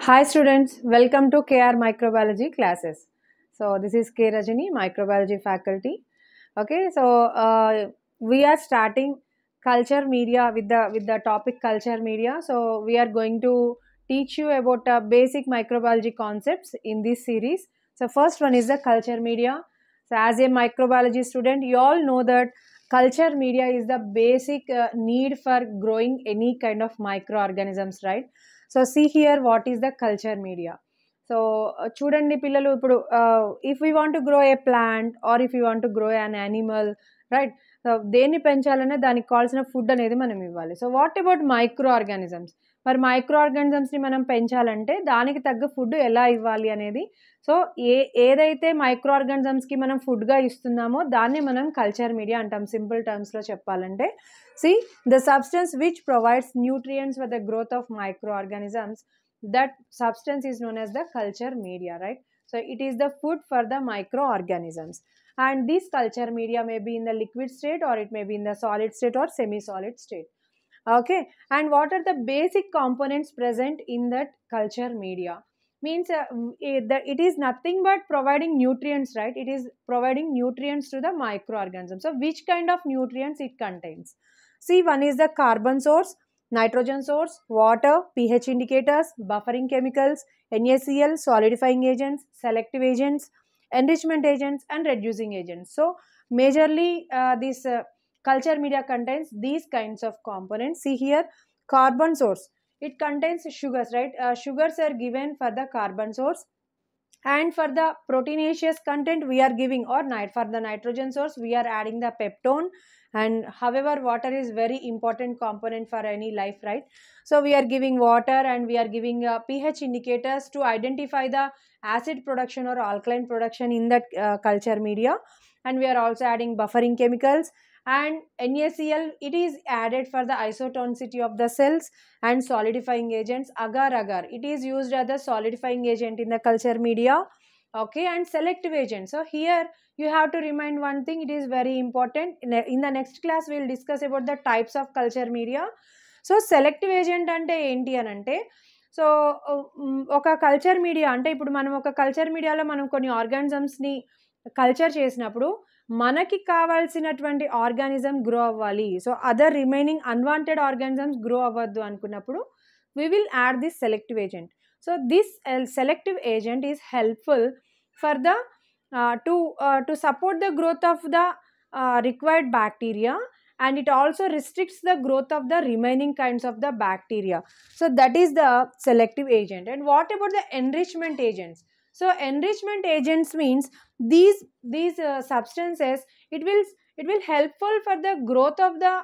Hi students, welcome to KR Microbiology classes. So this is K Rajini, Microbiology faculty. Okay, so we are starting culture media with the topic culture media. So we are going to teach you about basic microbiology concepts in this series. So first one is the culture media. So as a microbiology student, you all know that culture media is the basic need for growing any kind of microorganisms, right? So see here what is the culture media. So చూడండి పిల్లలు ఇప్పుడు if we want to grow a plant or if you want to grow an animal, right? So దేన్ని పెంచాలనే దానికి కావాల్సిన food అనేది మనం ఇవ్వాలి. So what about microorganisms? మరి మైక్రో ఆర్గానిజమ్స్ని మనం పెంచాలంటే దానికి తగ్గ ఫుడ్ ఎలా ఇవ్వాలి అనేది, సో ఏదైతే మైక్రో ఆర్గానిజమ్స్కి మనం ఫుడ్గా ఇస్తున్నామో దాన్ని మనం కల్చర్ మీడియా అంటాం. సింపుల్ టర్మ్స్లో చెప్పాలంటే, see the substance which provides nutrients for the growth of microorganisms, that substance is known as the culture media, right? So it is the food for the microorganisms, and this culture media may be in the liquid state or it may be in the solid state or semi solid state. Okay, and what are the basic components present in that culture media? Means it is nothing but providing nutrients, right? It is providing nutrients to the microorganisms. So which kind of nutrients it contains? See, one is the carbon source, nitrogen source, water, pH indicators, buffering chemicals, NaCl, solidifying agents, selective agents, enrichment agents, and reducing agents. So majorly this culture media contains these kinds of components. See here, carbon source, it contains sugars, right? Sugars are given for the carbon source, and for the proteinaceous content we are giving, or for the nitrogen source we are adding the peptone. And however, water is very important component for any life, right? So we are giving water, and we are giving pH indicators to identify the acid production or alkaline production in that culture media. And we are also adding buffering chemicals, and NaCl, it is added for the isotonicity of the cells, and solidifying agents, agar agar, it is used as the solidifying agent in the culture media. Okay, and selective agent. So here you have to remind one thing, it is very important. In the next class we will discuss about the types of culture media. So selective agent అంటే ఏంటి అని అంటే, so ఒక culture media అంటే, ఇప్పుడు మనం ఒక culture మీడియాలో మనం కొన్ని ఆర్గానిజమ్స్ని కల్చర్ చేసినప్పుడు మనకి కావాల్సినటువంటి ఆర్గానిజం గ్రో అవ్వాలి, so other remaining unwanted organisms grow అవ్వద్దు అనుకున్నప్పుడు we will add this selective agent. So this selective agent is helpful for the to support the growth of the required bacteria, and it also restricts the growth of the remaining kinds of the bacteria. So that is the selective agent. And what about the enrichment agents? So enrichment agents means these substances, it will helpful for the growth of the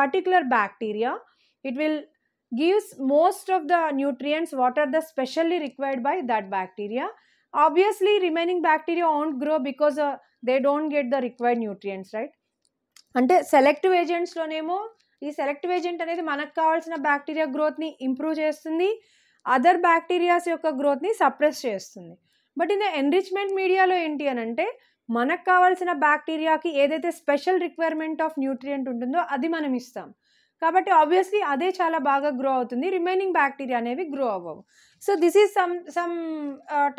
particular bacteria. It will gives most of the nutrients what are the specially required by that bacteria. Obviously remaining bacteria won't grow because they don't get the required nutrients, right? అంటే selective ఏజెంట్స్లోనేమో ఈ selective agent అనేది మనకు కావాల్సిన bacteria గ్రోత్ని improve చేస్తుంది, other bacterias యొక్క గ్రోత్ని suppress చేస్తుంది. But in the enrichment మీడియాలో ఏంటి అని అంటే, మనకు కావాల్సిన బ్యాక్టీరియాకి ఏదైతే స్పెషల్ రిక్వైర్మెంట్ ఆఫ్ న్యూట్రియంట్ ఉంటుందో అది మనం ఇస్తాం, కాబట్టి ఆబ్వియస్లీ అదే చాలా బాగా గ్రో అవుతుంది, రిమైనింగ్ బ్యాక్టీరియా అనేవి గ్రో అవ్వవు. So this is some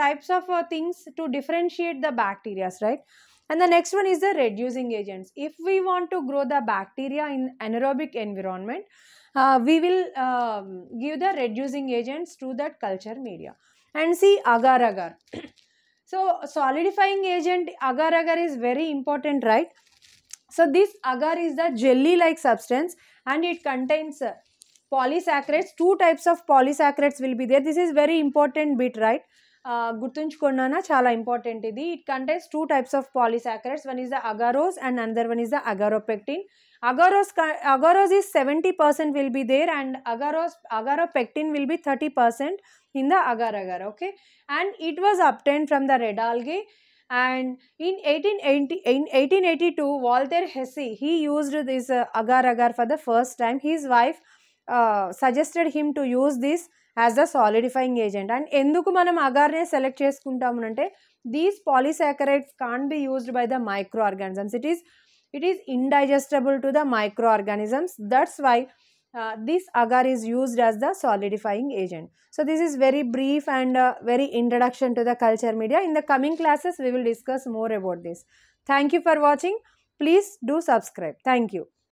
types of things to differentiate the bacterias, right? And the next one is the reducing agents. If we want to grow the bacteria in anaerobic environment, we will give the reducing agents to that culture media. And see, agar agar. So solidifying agent agar agar is very important, right? So this agar is the jelly like substance, and it contains polysaccharides. Two types of polysaccharides will be there. This is very important bit, right? గుర్తుంచుకున్నానా, చాలా important ఇది. It contains two types of polysaccharides. One is the agarose and another one is the agaropectin. Agarose is 70% will be there, and agaropectin will be 30% in the agar agar. Okay, and it was obtained from the red algae. And in 1882 Walter Hesse, he used this agar agar for the first time. His wife suggested him to use this as the solidifying agent. And ఎందుకు మనం అగార్నే select చేసుకుంటాము అంటే, these polysaccharides can't be used by the microorganisms. It is indigestible to the microorganisms. That's why this agar is used as the solidifying agent. So this is very brief and very introduction to the culture media. In the coming classes, we will discuss more about this. Thank you for watching. Please do subscribe. Thank you.